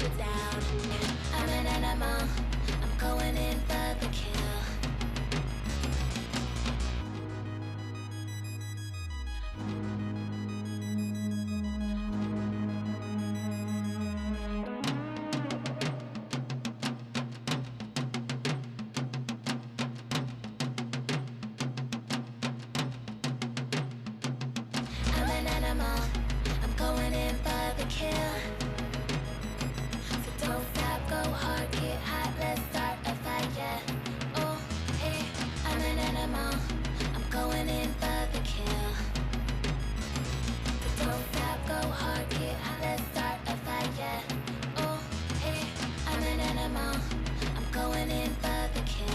you down. I'm an animal, I'm going in for the kill. I'm an animal, I'm going in for the kill. So don't stop, go hard, get hot, let's start a fight, yeah. Oh, hey, I'm an animal, I'm going in for the kill. So don't stop, go hard, get hot, let's start a fight, yeah. Oh, hey, I'm an animal, I'm going in for the kill.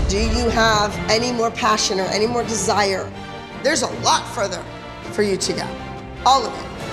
Do you have any more passion or any more desire? There's a lot further for you to go. All of it.